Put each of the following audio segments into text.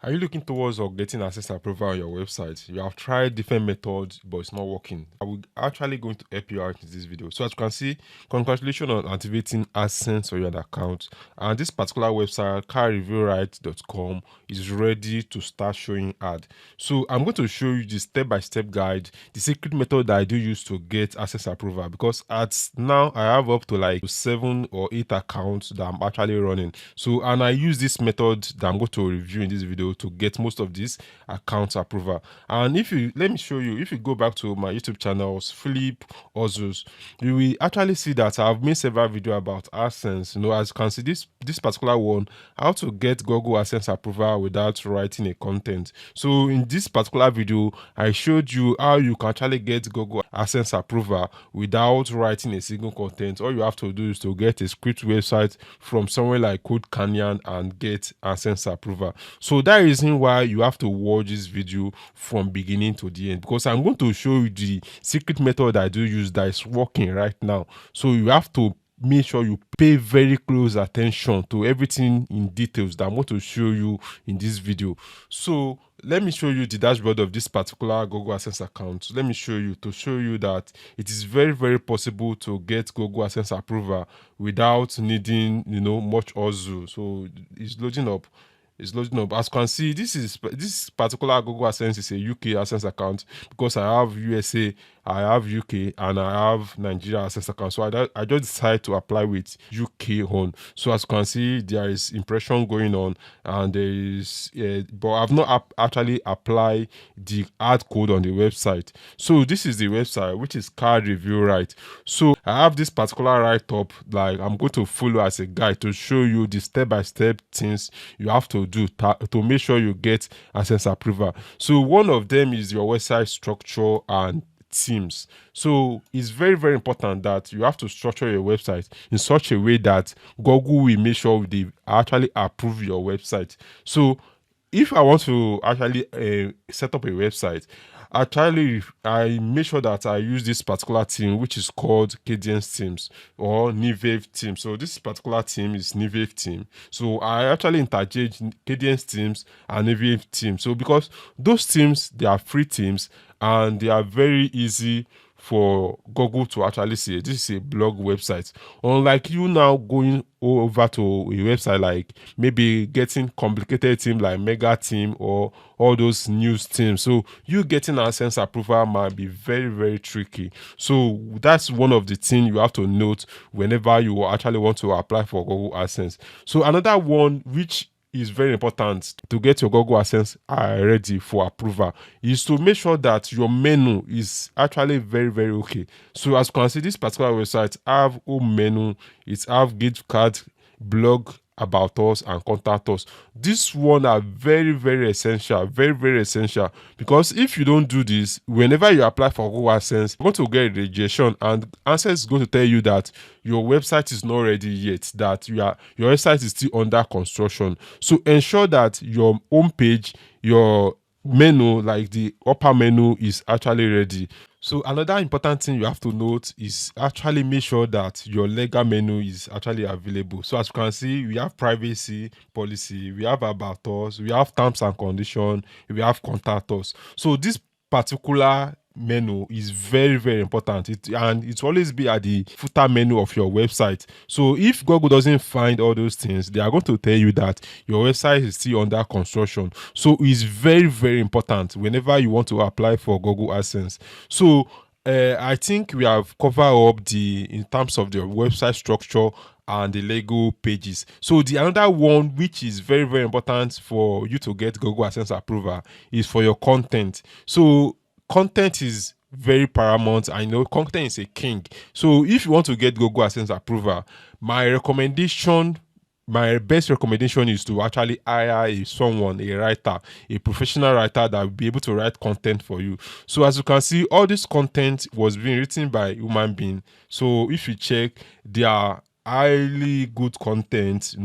Are you looking towards or getting access approval on your website? You have tried different methods, but it's not working. I will actually going to help you out in this video. So as you can see, congratulations on activating AdSense on your account. And this particular website, carreviewright.com, is ready to start showing ad. So I'm going to show you the step-by-step guide, the secret method that I do use to get access approval, because at now I have up to like 7 or 8 accounts that I'm actually running. So and I use this method that I'm going to review in this video to get most of these accounts approval. And if you let me show you, if you go back to my YouTube channels, Philip Ozus, you will actually see that I've made several videos about AdSense. As you can see, this particular one, how to get Google AdSense approval without writing a content. So in this particular video, I showed you how you can actually get Google AdSense approval without writing a single content. All you have to do is to get a script website from somewhere like Code Canyon and get AdSense approval. So that reason why you have to watch this video from beginning to the end, because I'm going to show you the secret method I do use that is working right now. So you have to make sure you pay very close attention to everything in details that I'm going to show you in this video. So let me show you the dashboard of this particular Google AdSense account. So let me show you to show you that it is very possible to get Google AdSense approval without needing much hustle. So it's loading up. It's loading up. As you can see, this particular Google AdSense is a UK AdSense account, because I have USA, I have UK, and I have Nigeria AdSense account. So I just decided to apply with UK on. So as you can see, there is impression going on, and there is, but I've not actually applied the ad code on the website. So this is the website, which is Car Review Right. So I have this particular write up, like I'm going to follow as a guide to show you the step-by-step things you have to do to make sure you get AdSense approval. So one of them is your website structure and themes. So it's very important that you have to structure your website in such a way that Google will make sure they actually approve your website. So if I want to actually set up a website, I make sure that I use this particular theme, which is called Cadence Themes or Nivave theme. So this particular theme is Nivave theme. So I actually interchange Cadence themes and Nivave theme. So because those themes, they are free themes and they are very easy for Google to actually see. This is a blog website. Unlike you now going over to a website like maybe getting complicated theme like Mega Theme or all those news themes. So you getting AdSense approval might be very tricky. So that's one of the things you have to note whenever you actually want to apply for Google AdSense. So another one which is very important to get your Google AdSense ready for approval is to make sure that your menu is actually very okay. So as you can see, this particular website have home menu, it have gift card, blog, about us, and contact us. This one are very essential, very essential, because if you don't do this, whenever you apply for Google AdSense, you're going to get a rejection, and AdSense is going to tell you that your website is not ready yet, that your website is still under construction. So ensure that your home page, your menu, like the upper menu, is actually ready. So another important thing you have to note is actually make sure that your legal menu is actually available. So as you can see, we have privacy policy, we have about us, we have terms and conditions, we have contact us. So this particular menu is very important, and it's always be at the footer menu of your website. So if Google doesn't find all those things, they are going to tell you that your website is still under construction. So it's very important whenever you want to apply for Google AdSense. So I think we have covered up in terms of the website structure and the Lego pages. So the another one which is very important for you to get Google AdSense approval is for your content. So content is very paramount. I know content is a king. So if you want to get Google AdSense approval, my best recommendation is to actually hire someone, a writer, a professional writer that will be able to write content for you. So as you can see, all this content was being written by human being. So if you check, they are highly good content,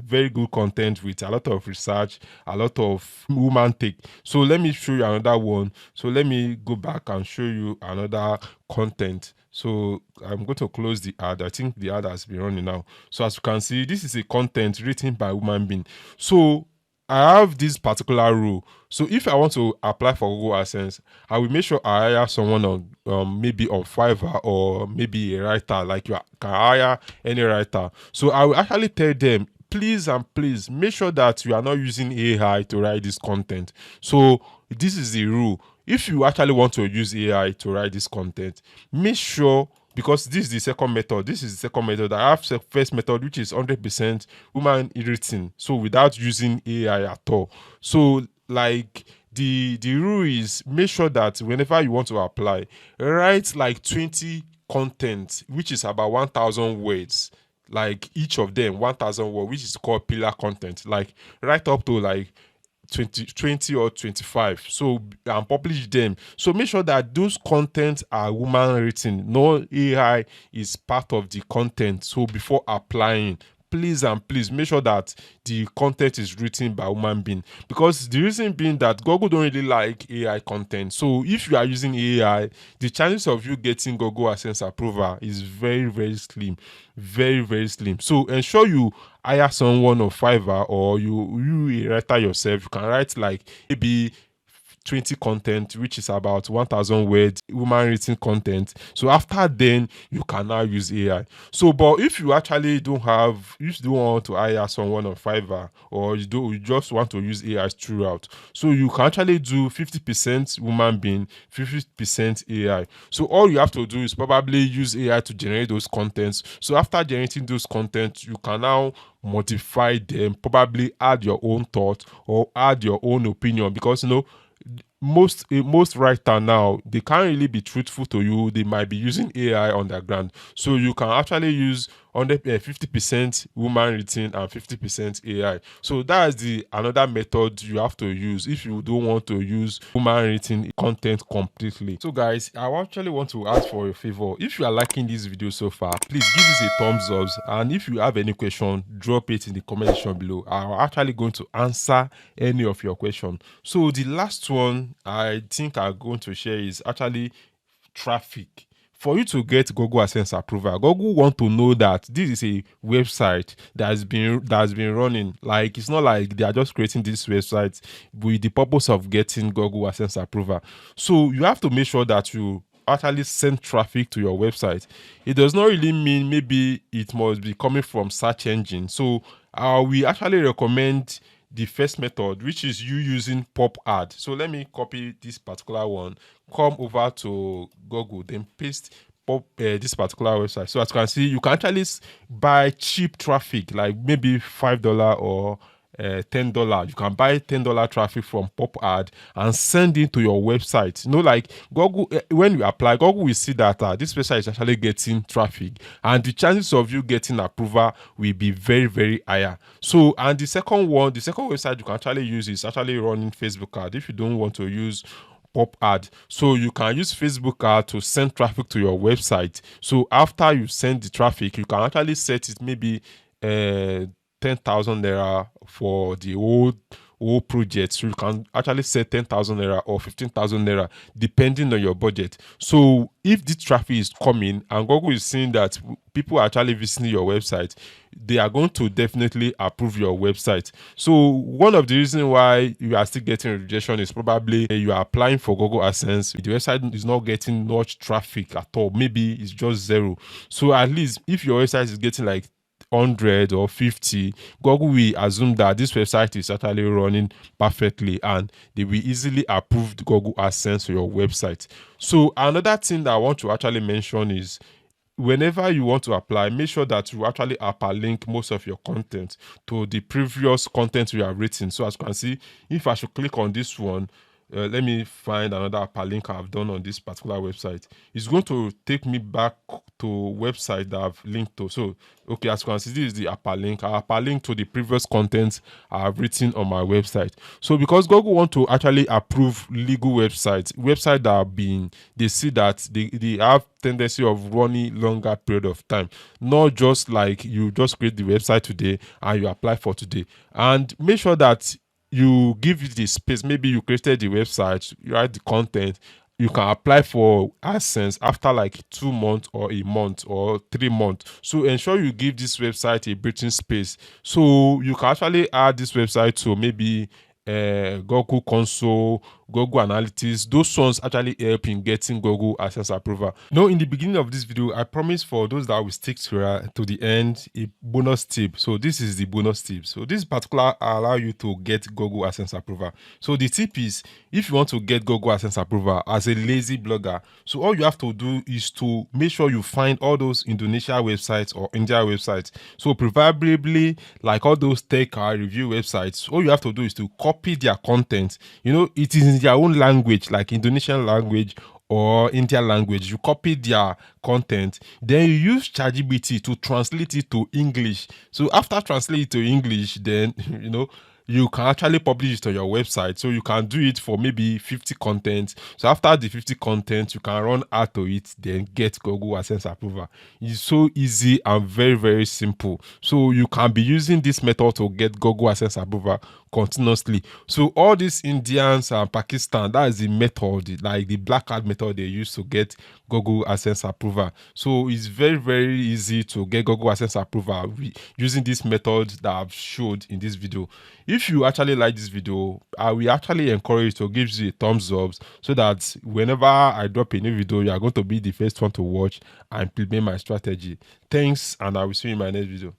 very good content with a lot of research, a lot of human take. So let me show you another one. So let me go back and show you another content. So I'm going to close the ad. I think the ad has been running now. So as you can see, this is a content written by human being. So I have this particular rule. So if I want to apply for Google AdSense, I will make sure I hire someone on maybe on Fiverr, or maybe a writer, like you can hire any writer. So I will actually tell them, please and please make sure that you are not using AI to write this content. So this is the rule. If you actually want to use AI to write this content, make sure, because this is the second method. This is the second method. I have the first method, which is 100% human written, so without using AI at all. So like the rule is, make sure that whenever you want to apply, write like 20 content, which is about 1,000 words. Like each of them 1,000 words, which is called pillar content. Like write up to like 20 or 25, so and publish them. So make sure that those contents are human written, no AI is part of the content. So before applying, please and please make sure that the content is written by human being, because the reason being that Google don't really like AI content. So if you are using AI, the chances of you getting Google AdSense approval is very, very slim, very, very slim. So ensure you hire someone on Fiverr, or you a writer yourself. You can write like maybe 20 content, which is about 1,000 words, human written content. So after then, you can now use AI. So, but if you actually don't have, if you don't want to hire someone on Fiverr, or you just want to use AI throughout, so you can actually do 50% human being, 50% AI. So all you have to do is probably use AI to generate those contents. So after generating those contents, you can now modify them, probably add your own thought or add your own opinion, because most writer now, they can't really be truthful to you. They might be using AI on their ground. So you can actually use 50% human written and 50% AI. So that's the another method you have to use if you don't want to use human written content completely. So guys, I actually want to ask for a favor. If you are liking this video so far, please give this a thumbs up, and if you have any question, drop it in the comment section below. I'm actually going to answer any of your questions. So the last one I think I'm going to share is actually traffic. For you to get Google AdSense approval, Google want to know that this is a website that's been running. Like, it's not like they are just creating this website with the purpose of getting Google AdSense approval. So you have to make sure that you actually send traffic to your website. It does not really mean maybe it must be coming from search engine. So we actually recommend the first method, which is you using pop ad. So let me copy this particular one, come over to Google, then paste this particular website. So as you can see, you can actually buy cheap traffic, like maybe $5 or $10. You can buy $10 traffic from pop ad and send it to your website. Like Google, when you apply, Google will see that this website is actually getting traffic, and the chances of you getting approval will be very, very higher. So, and the second website you can actually use is actually running Facebook ad if you don't want to use pop ad. So you can use Facebook ad to send traffic to your website. So after you send the traffic, you can actually set it maybe 10,000 naira for the whole project. So you can actually set 10,000 naira or 15,000 naira depending on your budget. So if this traffic is coming and Google is seeing that people are actually visiting your website, they are going to definitely approve your website. So one of the reasons why you are still getting rejection is probably you are applying for Google AdSense, the website is not getting much traffic at all. Maybe it's just zero. So at least if your website is getting like 100 or 50, Google will assume that this website is actually running perfectly, and they will easily approve the Google AdSense for your website. So another thing that I want to actually mention is, whenever you want to apply, make sure that you actually hyperlink most of your content to the previous content you have written. So as you can see, if I should click on this one, let me find another hyperlink I've done on this particular website. It's going to take me back to website that I've linked to. So, okay, as you can see, this is the hyperlink. I hyperlink to the previous content I've written on my website. So, because Google want to actually approve legal websites that have been, they see that they have tendency of running longer period of time, not just like you just create the website today and you apply for today. And make sure that you give it the space. Maybe you created the website, you write the content, you can apply for AdSense after like 2 months or a month or 3 months. So ensure you give this website a breathing space. So you can actually add this website to maybe Google Console, Google Analytics. Those ones actually help in getting Google AdSense approval. In the beginning of this video, I promised for those that will stick to the end a bonus tip. So this is the bonus tip. So this particular allow you to get Google AdSense approval. So the tip is, if you want to get Google AdSense approval as a lazy blogger, so all you have to do is to make sure you find all those Indonesia websites or India websites. So preferably like all those tech review websites, all you have to do is to copy their content. It is in their own language, like Indonesian language or Indian language. You copy their content, then you use ChatGPT to translate it to English. So after translate it to English, then you can actually publish it on your website. So you can do it for maybe 50 content. So after the 50 content, you can run ad to it, then get Google AdSense approval. It's so easy and very, very simple. So you can be using this method to get Google AdSense approval continuously. So all these Indians and Pakistan, that is the method, like the black card method they use to get Google AdSense approval. So it's very, very easy to get Google AdSense approval using this method that I've showed in this video. If you actually like this video, I will actually encourage you to give you a thumbs up, so that whenever I drop a new video, you are going to be the first one to watch and implement my strategy. Thanks, and I will see you in my next video.